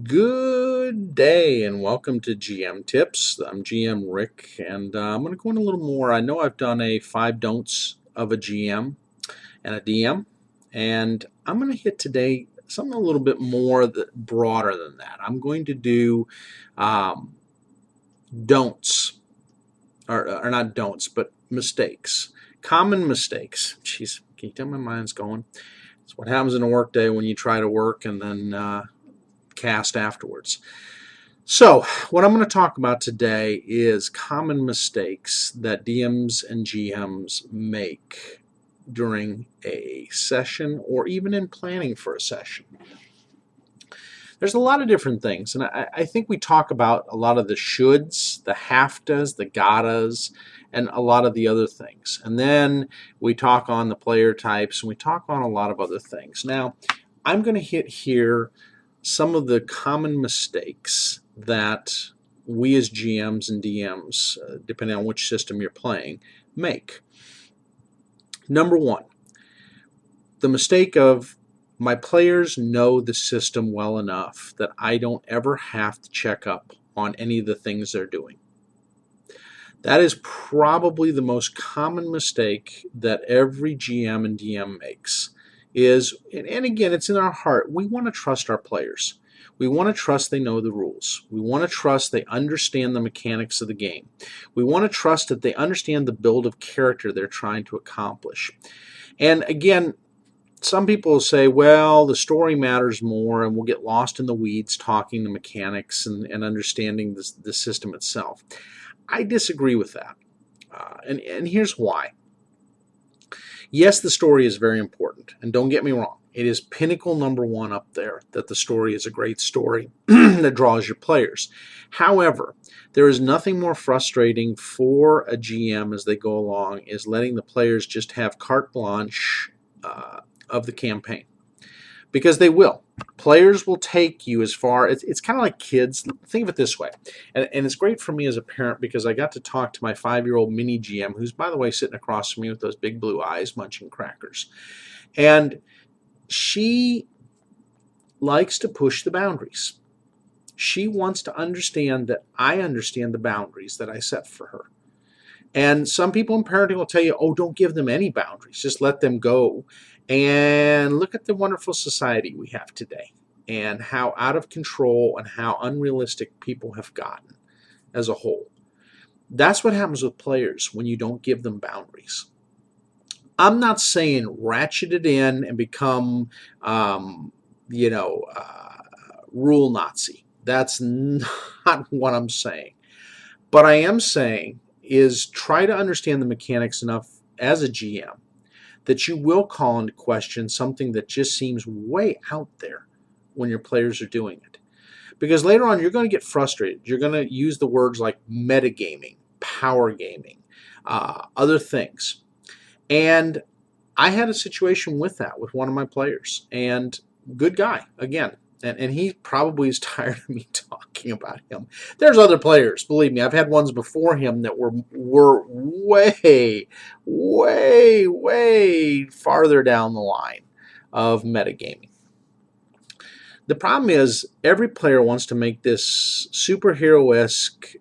Good day and welcome to GM Tips. I'm GM Rick, and I'm going to go in a little more. I know I've done a 5 don'ts of a GM and a DM, and I'm going to hit today something a little bit more broader than that. I'm going to do um, don'ts, or not don'ts, but mistakes, common mistakes. Jeez, can you tell my mind's going? It's what happens in a work day when you try to work and then cast afterwards. So, what I'm going to talk about today is common mistakes that DMs and GMs make during a session or even in planning for a session. There's a lot of different things, and I think we talk about a lot of the shoulds, the have tos, the gottas, and a lot of the other things. And then we talk on the player types, and we talk on a lot of other things. Now, I'm going to hit here some of the common mistakes that we as GMs and DMs, depending on which system you're playing, make. Number one, the mistake of my players know the system well enough that I don't ever have to check up on any of the things they're doing. That is probably the most common mistake that every GM and DM makes. And again, it's in our heart, we want to trust our players. We want to trust they know the rules. We want to trust they understand the mechanics of the game. We want to trust that they understand the build of character they're trying to accomplish. And again, some people say, well, the story matters more, and we'll get lost in the weeds talking the mechanics and understanding the system itself. I disagree with that. And here's why. Yes, the story is very important, and don't get me wrong, it is pinnacle number one up there that the story is a great story that draws your players. However, there is nothing more frustrating for a GM as they go along is letting the players just have carte blanche of the campaign. Because they will. Players will take you as far. It's kind of like kids. Think of it this way. And it's great for me as a parent because I got to talk to my 5-year-old mini GM, who's, by the way, sitting across from me with those big blue eyes munching crackers. And she likes to push the boundaries. She wants to understand that I understand the boundaries that I set for her. And some people in parenting will tell you, oh, don't give them any boundaries. Just let them go. And look at the wonderful society we have today and how out of control and how unrealistic people have gotten as a whole. That's what happens with players when you don't give them boundaries. I'm not saying ratchet it in and become, rule Nazi. That's not what I'm saying. But I am saying is try to understand the mechanics enough as a GM that you will call into question something that just seems way out there when your players are doing it. Because later on, you're going to get frustrated. You're going to use the words like metagaming, power gaming, other things. And I had a situation with that with one of my players. And good guy, again. And he probably is tired of me talking about him. There's other players, believe me. I've had ones before him that were way, way, way farther down the line of metagaming. The problem is every player wants to make this superhero-esque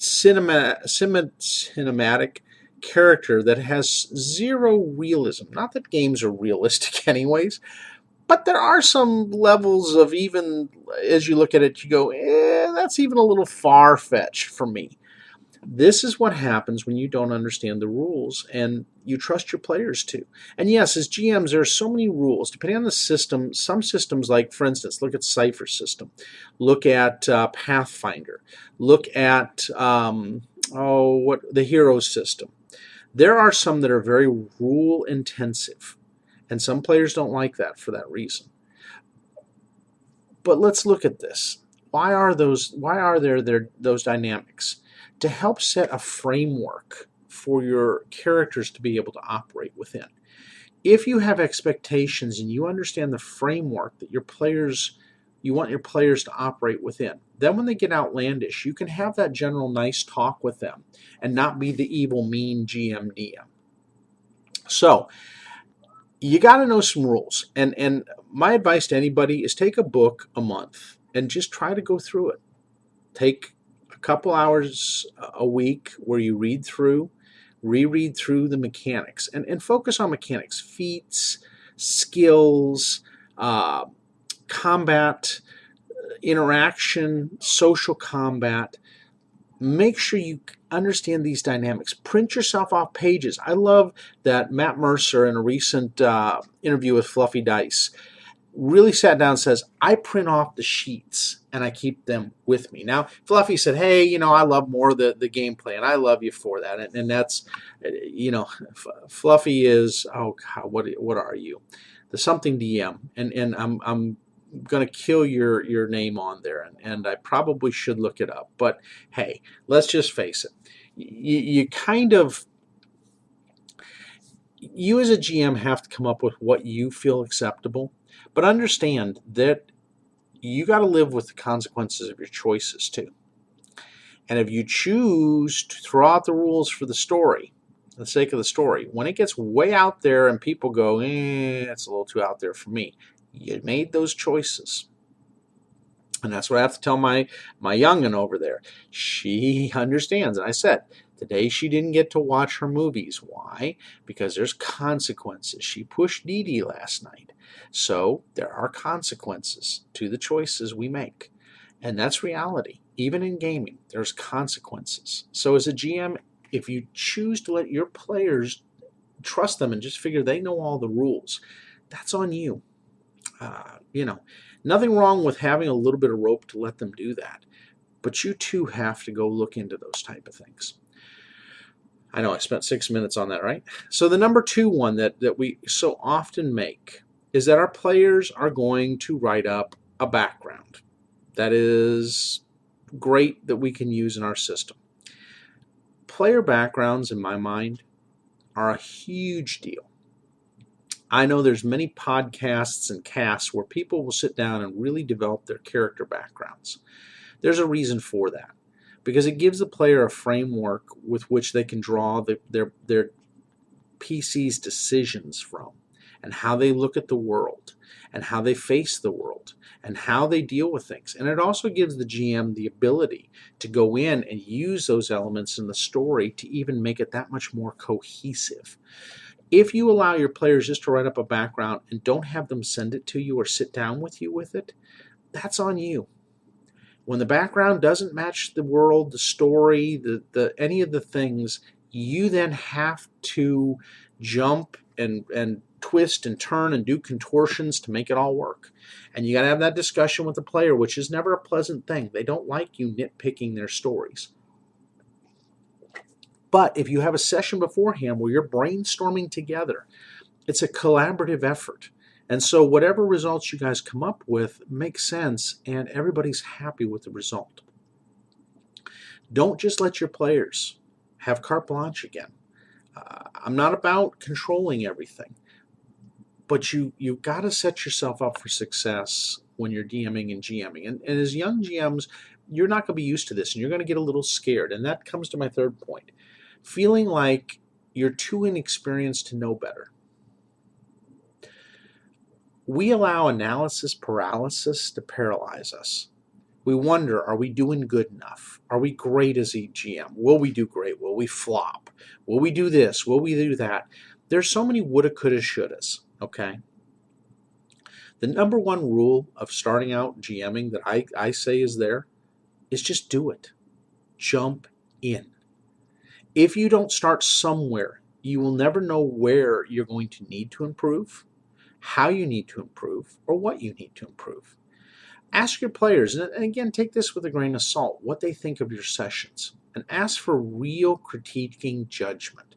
cinematic character that has zero realism. Not that games are realistic anyways, but there are some levels of, even as you look at it, you go, that's even a little far-fetched for me. This is what happens when you don't understand the rules and you trust your players to. And yes, as GMs, there are so many rules. Depending on the system, some systems, like, for instance, look at Cypher system. Look at Pathfinder. Look at, the Hero system. There are some that are very rule-intensive. And some players don't like that for that reason. But let's look at this. Why are there those dynamics? To help set a framework for your characters to be able to operate within. If you have expectations and you understand the framework that you want your players to operate within, then when they get outlandish, you can have that general nice talk with them and not be the evil, mean GM DM. So, you got to know some rules. And my advice to anybody is take a book a month and just try to go through it. Take a couple hours a week where you reread through the mechanics and focus on mechanics, feats, skills, uh, combat, interaction, social combat. Make sure you understand these dynamics. Print yourself off pages. I love that Matt Mercer, in a recent interview with Fluffy Dice, really sat down and says, I print off the sheets and I keep them with me. Now, Fluffy said, hey, I love more the gameplay, and I love you for that. And that's, Fluffy is, oh God, what are you? The something DM. And I'm going to kill your name on there, and I probably should look it up. But hey, let's just face it. You kind of, you as a GM have to come up with what you feel acceptable, but understand that you got to live with the consequences of your choices too. And if you choose to throw out the rules for the story, for the sake of the story, when it gets way out there and people go, it's a little too out there for me, you made those choices. And that's what I have to tell my youngin' over there. She understands. And I said, today she didn't get to watch her movies. Why? Because there's consequences. She pushed Dee Dee last night. So there are consequences to the choices we make. And that's reality. Even in gaming, there's consequences. So as a GM, if you choose to let your players trust them and just figure they know all the rules, that's on you. Nothing wrong with having a little bit of rope to let them do that. But you too have to go look into those type of things. I know I spent 6 minutes on that, right? So the number 2 one that we so often make is that our players are going to write up a background. That is great that we can use in our system. Player backgrounds, in my mind, are a huge deal. I know there's many podcasts and casts where people will sit down and really develop their character backgrounds. There's a reason for that, because it gives the player a framework with which they can draw their PC's decisions from, and how they look at the world, and how they face the world, and how they deal with things. And it also gives the GM the ability to go in and use those elements in the story to even make it that much more cohesive. If you allow your players just to write up a background and don't have them send it to you or sit down with you with it, that's on you. When the background doesn't match the world, the story, any of the things, you then have to jump and twist and turn and do contortions to make it all work. And you got to have that discussion with the player, which is never a pleasant thing. They don't like you nitpicking their stories. But if you have a session beforehand where you're brainstorming together, it's a collaborative effort. And so whatever results you guys come up with makes sense, and everybody's happy with the result. Don't just let your players have carte blanche again. I'm not about controlling everything, but you've got to set yourself up for success when you're DMing and GMing. And as young GMs, you're not going to be used to this, and you're going to get a little scared. And that comes to my third point. Feeling like you're too inexperienced to know better. We allow analysis paralysis to paralyze us. We wonder, are we doing good enough? Are we great as a GM? Will we do great? Will we flop? Will we do this? Will we do that? There's so many woulda, coulda, shouldas, okay? The number 1 rule of starting out GMing that I say is just do it. Jump in. If you don't start somewhere, you will never know where you're going to need to improve, how you need to improve, or what you need to improve. Ask your players, and again, take this with a grain of salt, what they think of your sessions, and ask for real critiquing judgment.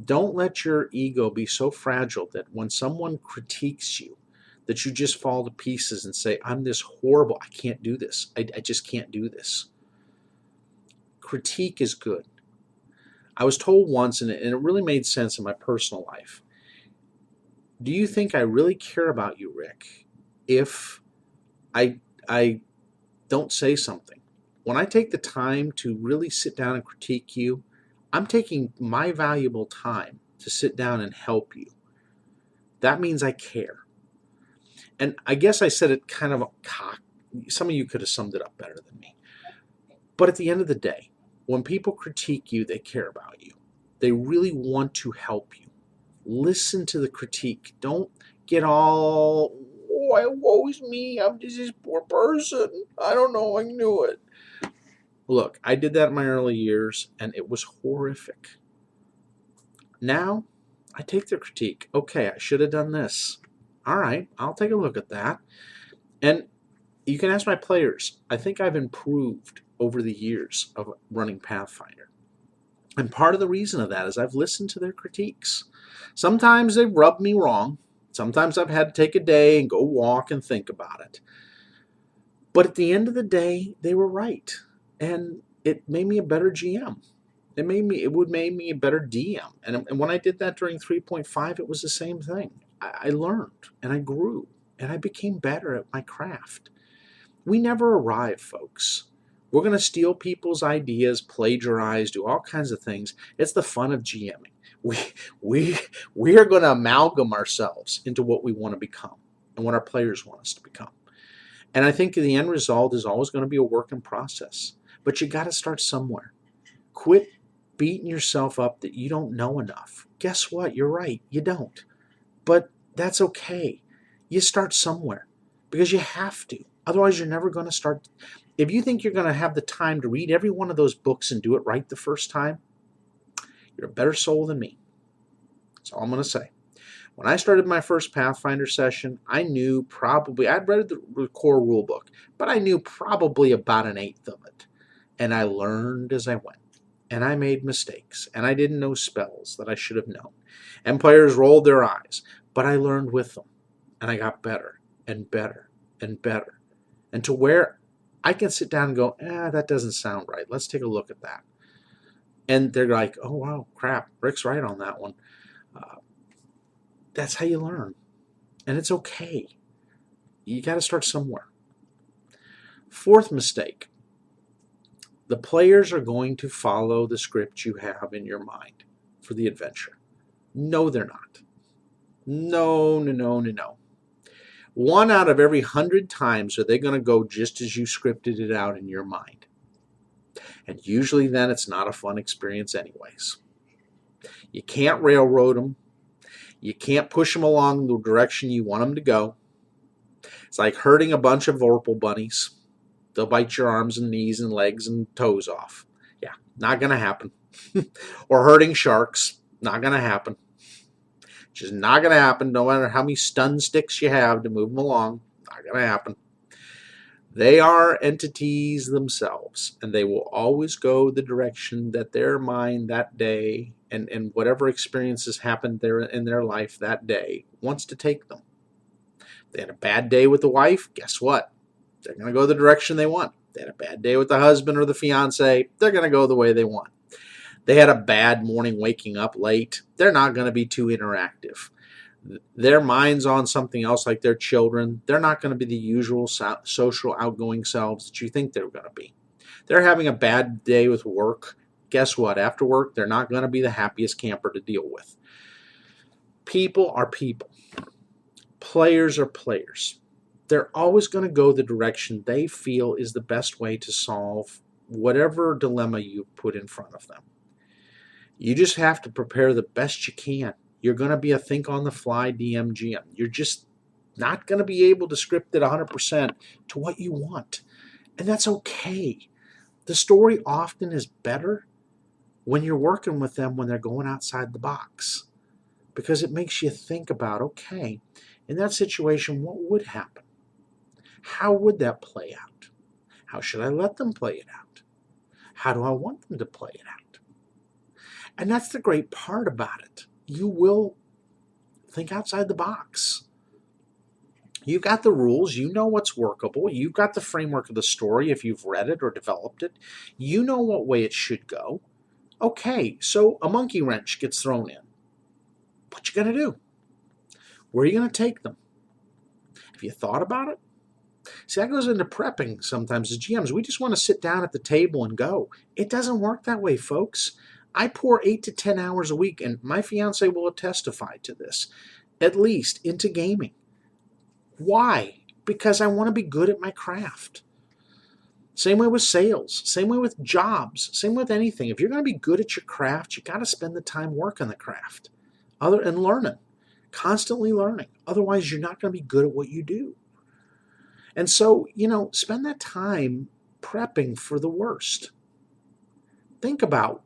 Don't let your ego be so fragile that when someone critiques you, that you just fall to pieces and say, I'm this horrible, I can't do this, I just can't do this. Critique is good. I was told once, and it really made sense in my personal life, do you think I really care about you, Rick, if I don't say something? When I take the time to really sit down and critique you, I'm taking my valuable time to sit down and help you. That means I care. And I guess I said it kind of some of you could have summed it up better than me. But at the end of the day, when people critique you, they care about you. They really want to help you. Listen to the critique. Don't get all, oh, woe is me, I'm just this poor person. I don't know, I knew it. Look, I did that in my early years, and it was horrific. Now, I take the critique. Okay, I should have done this. All right, I'll take a look at that. And you can ask my players. I think I've improved over the years of running Pathfinder. And part of the reason of that is I've listened to their critiques. Sometimes they've rubbed me wrong. Sometimes I've had to take a day and go walk and think about it. But at the end of the day, they were right. And it made me a better GM. It would make me a better DM. And when I did that during 3.5, it was the same thing. I learned and I grew and I became better at my craft. We never arrive, folks. We're going to steal people's ideas, plagiarize, do all kinds of things. It's the fun of GMing. We are going to amalgam ourselves into what we want to become and what our players want us to become. And I think the end result is always going to be a work in process. But you got to start somewhere. Quit beating yourself up that you don't know enough. Guess what? You're right. You don't. But that's okay. You start somewhere because you have to. Otherwise, you're never going to start. If you think you're going to have the time to read every one of those books and do it right the first time, you're a better soul than me. That's all I'm going to say. When I started my first Pathfinder session, I knew probably, I'd read the core rule book, but I knew probably about an eighth of it. And I learned as I went. And I made mistakes. And I didn't know spells that I should have known. And players rolled their eyes. But I learned with them. And I got better and better and better. And to where I can sit down and go, that doesn't sound right. Let's take a look at that. And they're like, oh, wow, crap. Rick's right on that one. That's how you learn. And it's okay. You got to start somewhere. Fourth mistake. The players are going to follow the script you have in your mind for the adventure. No, they're not. No. 1 out of every 100 times are they going to go just as you scripted it out in your mind. And usually then it's not a fun experience anyways. You can't railroad them. You can't push them along the direction you want them to go. It's like herding a bunch of Vorpal bunnies. They'll bite your arms and knees and legs and toes off. Yeah, not going to happen. Or herding sharks. Not going to happen. Just not going to happen, no matter how many stun sticks you have to move them along. Not going to happen. They are entities themselves, and they will always go the direction that their mind that day and whatever experiences happened there in their life that day wants to take them. If they had a bad day with the wife, guess what? They're going to go the direction they want. They had a bad day with the husband or the fiance, they're going to go the way they want. They had a bad morning waking up late, they're not going to be too interactive. Their mind's on something else like their children. They're not going to be the usual social outgoing selves that you think they're going to be. They're having a bad day with work. Guess what? After work, they're not going to be the happiest camper to deal with. People are people. Players are players. They're always going to go the direction they feel is the best way to solve whatever dilemma you put in front of them. You just have to prepare the best you can. You're going to be a think-on-the-fly DM GM. You're just not going to be able to script it 100% to what you want. And that's okay. The story often is better when you're working with them when they're going outside the box. Because it makes you think about, okay, in that situation, what would happen? How would that play out? How should I let them play it out? How do I want them to play it out? And that's the great part about it. You will think outside the box. You've got the rules. You know what's workable. You've got the framework of the story if you've read it or developed it. You know what way it should go. Okay, so a monkey wrench gets thrown in. What you going to do? Where are you going to take them? Have you thought about it? See, that goes into prepping sometimes as GMs. We just want to sit down at the table and go. It doesn't work that way, folks. I pour 8 to 10 hours a week, and my fiance will testify to this, at least, into gaming. Why? because I want to be good at my craft. Same way with sales, same way with jobs, same with anything. If you're going to be good at your craft, you got to spend the time working the craft and learning, constantly learning. Otherwise, you're not going to be good at what you do. And so, spend that time prepping for the worst. Think about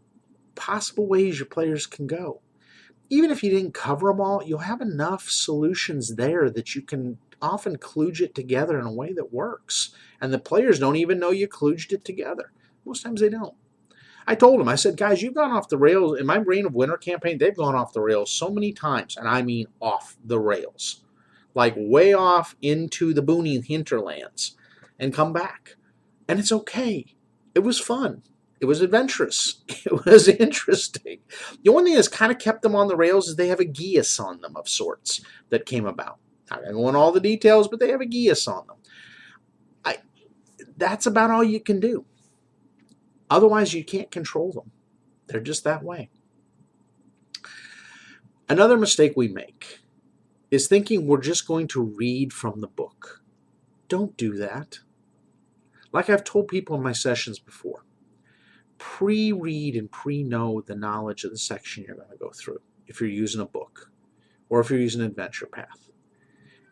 possible ways your players can go. Even if you didn't cover them all, you'll have enough solutions there that you can often kludge it together in a way that works. And the players don't even know you kludged it together. Most times they don't. I told them, I said, guys, you've gone off the rails. In my Reign of Winter campaign, they've gone off the rails so many times, and I mean off the rails. Like way off into the boony hinterlands and come back. And it's okay. It was fun. It was adventurous. It was interesting. The only thing that's kind of kept them on the rails is they have a geas on them of sorts that came about. I'm not going to go into all the details, but they have a geas on them. That's about all you can do. Otherwise, you can't control them. They're just that way. Another mistake we make is thinking we're just going to read from the book. Don't do that. Like I've told people in my sessions before, pre-read and pre-know the knowledge of the section you're going to go through if you're using a book or if you're using an adventure path.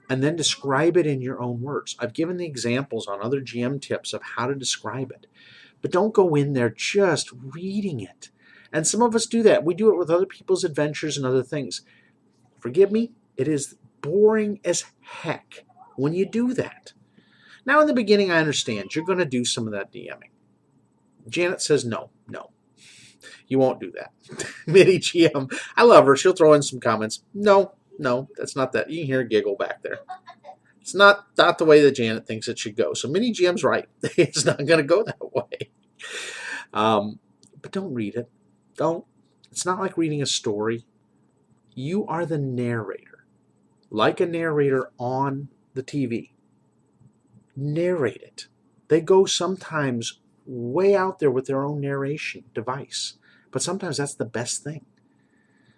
And then describe it in your own words. I've given the examples on other GM tips of how to describe it. But don't go in there just reading it. And some of us do that. We do it with other people's adventures and other things. Forgive me, it is boring as heck when you do that. Now in the beginning, I understand you're going to do some of that DMing. Janet says no, you won't do that. Mini GM, I love her. She'll throw in some comments. No, that's not that. You can hear a giggle back there. It's not the way that Janet thinks it should go. So Mini GM's right. It's not going to go that way. But don't read it. Don't. It's not like reading a story. You are the narrator. Like a narrator on the TV. Narrate it. They go sometimes way out there with their own narration device. But sometimes that's the best thing.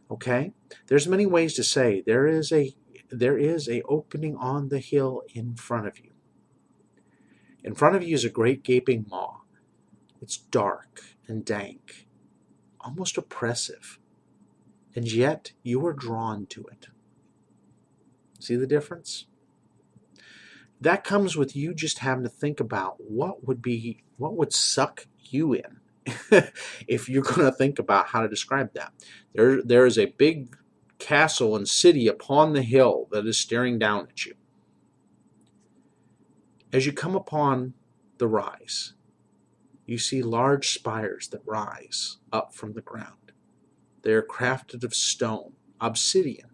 Okay? There's many ways to say there is a opening on the hill in front of you. In front of you is a great gaping maw. It's dark and dank, almost oppressive, and yet you are drawn to it. See the difference? That comes with you just having to think about what would suck you in if you're going to think about how to describe that. There is a big castle and city upon the hill that is staring down at you. As you come upon the rise, you see large spires that rise up from the ground. They are crafted of stone, obsidian.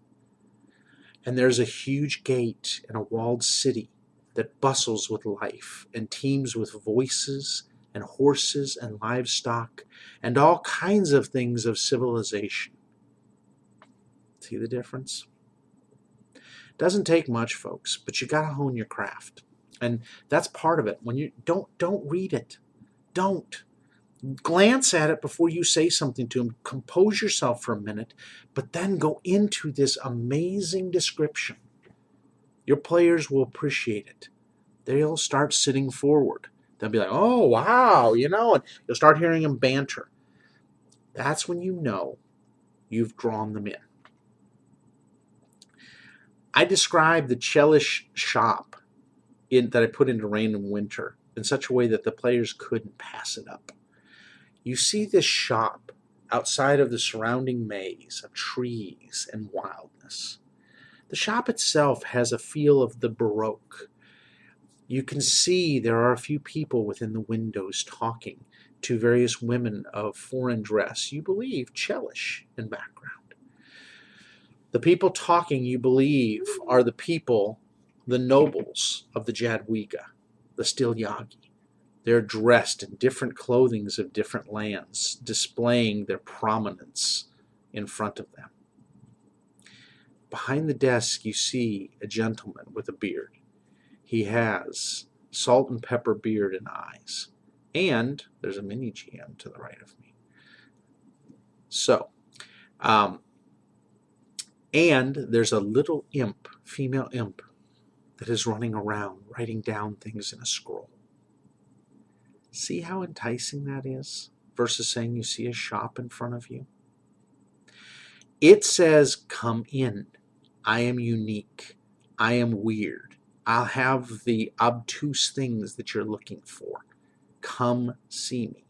And there's a huge gate and a walled city that bustles with life and teems with voices and horses and livestock and all kinds of things of civilization. See the difference? Doesn't take much, folks, but you got to hone your craft. And that's part of it. When you don't read it. Don't. Glance at it before you say something to them. Compose yourself for a minute, but then go into this amazing description. Your players will appreciate it. They'll start sitting forward. They'll be like, oh, wow, and you'll start hearing them banter. That's when you know you've drawn them in. I described the Chelish shop that I put into Reign of Winter in such a way that the players couldn't pass it up. You see this shop outside of the surrounding maze of trees and wildness. The shop itself has a feel of the Baroque. You can see there are a few people within the windows talking to various women of foreign dress, you believe Chelish in background. The people talking, you believe, are the people, the nobles of the Jadwiga, the Stilyagi. They're dressed in different clothings of different lands, displaying their prominence in front of them. Behind the desk, you see a gentleman with a beard. He has salt and pepper beard and eyes. And there's a mini GM to the right of me. So, and there's a little imp, female imp, that is running around writing down things in a scroll. See how enticing that is versus saying you see a shop in front of you? It says, come in. I am unique. I am weird. I'll have the obtuse things that you're looking for. Come see me.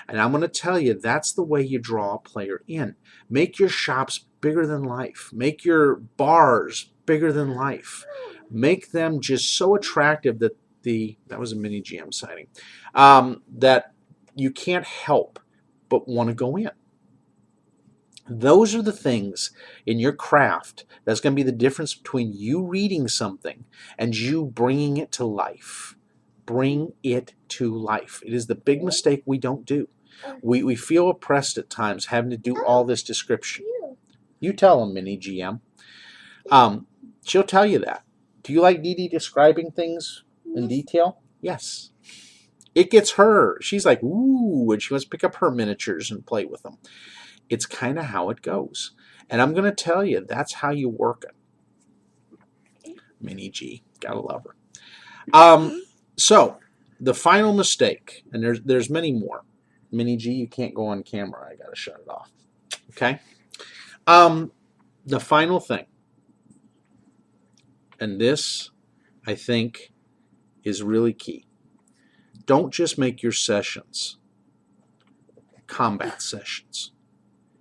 And I'm going to tell you, that's the way you draw a player in. Make your shops bigger than life. Make your bars bigger than life. Make them just so attractive that that was a mini GM sighting, that you can't help but want to go in. Those are the things in your craft that's going to be the difference between you reading something and you bringing it to life. Bring it to life. It is the big mistake we don't do. We feel oppressed at times having to do all this description. You tell them, mini GM. She'll tell you that. Do you like Dee Dee describing things in detail? Yes. It gets her. She's like, ooh, and she wants to pick up her miniatures and play with them. It's kind of how it goes. And I'm going to tell you, that's how you work it. Mini G. Gotta love her. So, the final mistake, and there's many more. Mini G, you can't go on camera. I got to shut it off. Okay? The final thing, and this, I think, is really key. Don't just make your sessions combat sessions.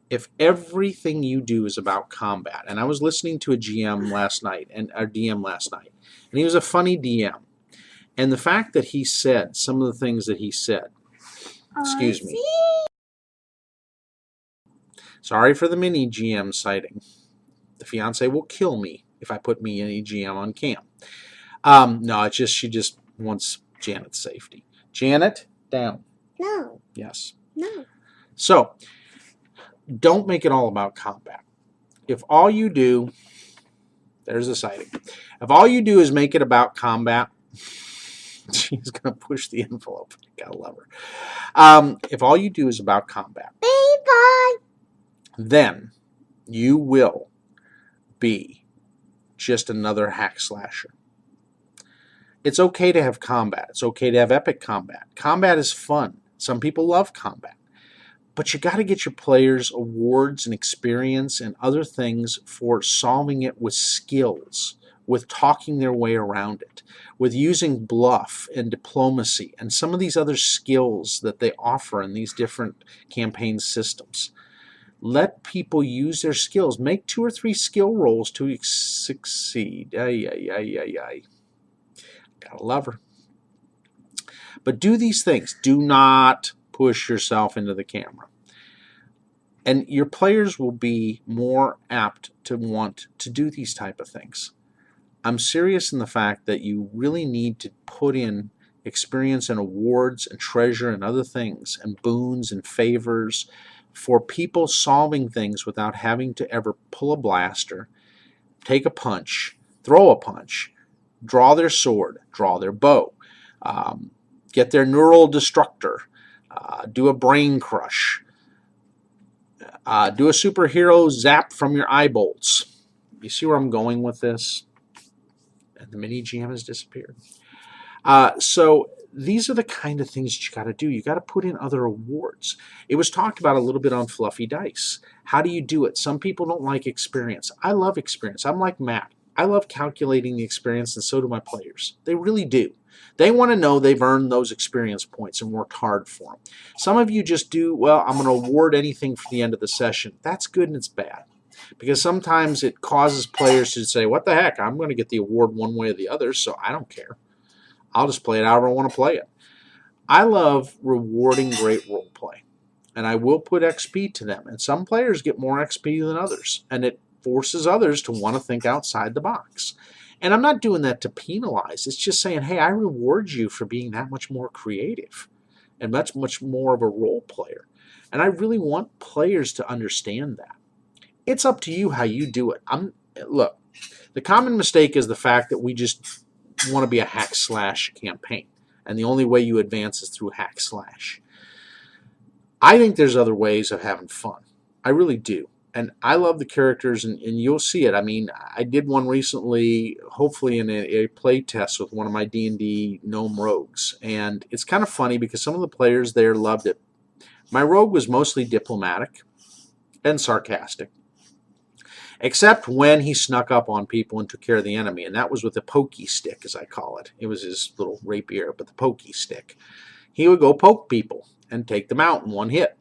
If everything you do is about combat, and I was listening to a GM last night, and our DM last night, and he was a funny DM, and the fact that he said some of the things that he said, excuse me, sorry for the mini GM sighting. The fiance will kill me if I put mini GM on cam. No, it's just she just wants Janet's safety. Janet, down. No. Yes. No. So, don't make it all about combat. If all you do, there's a sighting. If all you do is make it about combat, she's going to push the envelope. Gotta love her. If all you do is about combat, then you will be just another hack slasher. It's okay to have combat. It's okay to have epic combat. Combat is fun. Some people love combat. But you got to get your players awards and experience and other things for solving it with skills, with talking their way around it, with using bluff and diplomacy and some of these other skills that they offer in these different campaign systems. Let people use their skills. Make 2 or 3 skill rolls to succeed. Gotta love her. But do these things. Do not push yourself into the camera. And your players will be more apt to want to do these type of things. I'm serious in the fact that you really need to put in experience and awards and treasure and other things and boons and favors for people solving things without having to ever pull a blaster, take a punch, throw a punch, draw their sword, draw their bow, get their neural destructor, do a brain crush, do a superhero zap from your eye bolts. You see where I'm going with this? And the mini GM has disappeared. So these are the kind of things you got to do. You got to put in other awards. It was talked about a little bit on Fluffy Dice. How do you do it? Some people don't like experience. I love experience. I'm like Matt. I love calculating the experience, and so do my players. They really do. They want to know they've earned those experience points and worked hard for them. Some of you just do, well, I'm going to award anything for the end of the session. That's good and it's bad. Because sometimes it causes players to say, what the heck, I'm going to get the award one way or the other, so I don't care. I'll just play it however I want to play it. I love rewarding great role play, and I will put XP to them. And some players get more XP than others, and it forces others to want to think outside the box. And I'm not doing that to penalize. It's just saying, hey, I reward you for being that much more creative and much more of a role player. And I really want players to understand that. It's up to you how you do it. Look, the common mistake is the fact that we just want to be a hack slash campaign, and the only way you advance is through hack slash. I think there's other ways of having fun. I really do. And I love the characters, and you'll see it. I mean, I did one recently, hopefully in a play test with one of my D&D gnome rogues, and it's kind of funny because some of the players there loved it. My rogue was mostly diplomatic and sarcastic, except when he snuck up on people and took care of the enemy, and that was with the pokey stick, as I call it. It was his little rapier, but the pokey stick. He would go poke people and take them out in one hit.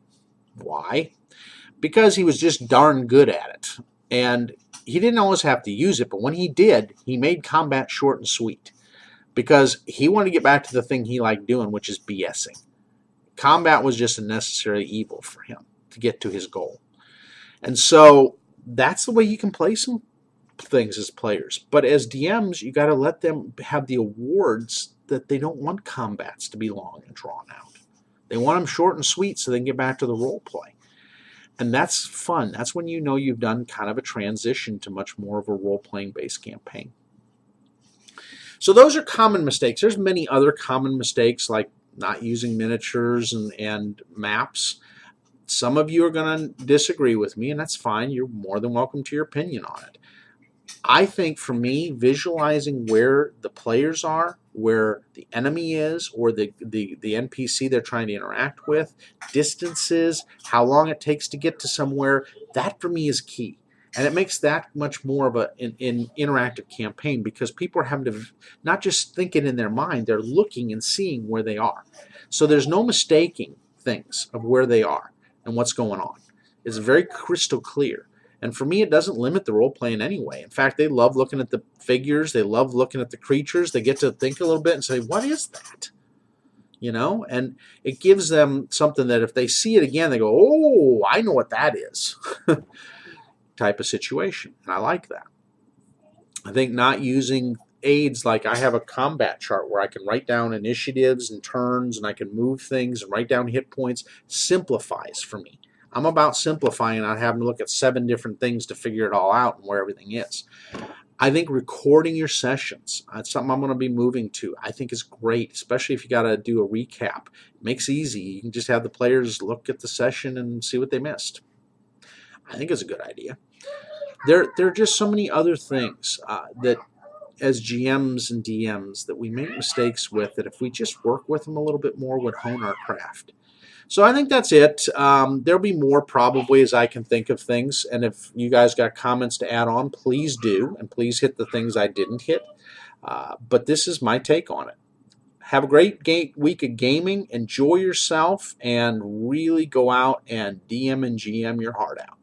Why? Because he was just darn good at it. And he didn't always have to use it, but when he did, he made combat short and sweet because he wanted to get back to the thing he liked doing, which is BSing. Combat was just a necessary evil for him to get to his goal. And so that's the way you can play some things as players. But as DMs, you got to let them have the awards that they don't want combats to be long and drawn out. They want them short and sweet so they can get back to the role play. And that's fun. That's when you know you've done kind of a transition to much more of a role-playing based campaign. So those are common mistakes. There's many other common mistakes like not using miniatures and maps. Some of you are going to disagree with me, and that's fine. You're more than welcome to your opinion on it. I think for me, visualizing where the players are, where the enemy is, or the NPC they're trying to interact with, distances, how long it takes to get to somewhere, that for me is key. And it makes that much more of an interactive campaign because people are having to not just think it in their mind, they're looking and seeing where they are. So there's no mistaking things of where they are and what's going on. It's very crystal clear. And for me, it doesn't limit the role play in any way. In fact, they love looking at the figures. They love looking at the creatures. They get to think a little bit and say, what is that? You know, and it gives them something that if they see it again, they go, oh, I know what that is type of situation. And I like that. I think not using aids like I have a combat chart where I can write down initiatives and turns and I can move things and write down hit points simplifies for me. I'm about simplifying, not having to look at 7 different things to figure it all out and where everything is. I think recording your sessions, that's something I'm going to be moving to. I think is great, especially if you got to do a recap. It makes it easy. You can just have the players look at the session and see what they missed. I think it's a good idea. There are just so many other things that as GMs and DMs that we make mistakes with that if we just work with them a little bit more would hone our craft. So I think that's it. There'll be more probably as I can think of things. And if you guys got comments to add on, please do. And please hit the things I didn't hit. But this is my take on it. Have a great week of gaming. Enjoy yourself and really go out and DM and GM your heart out.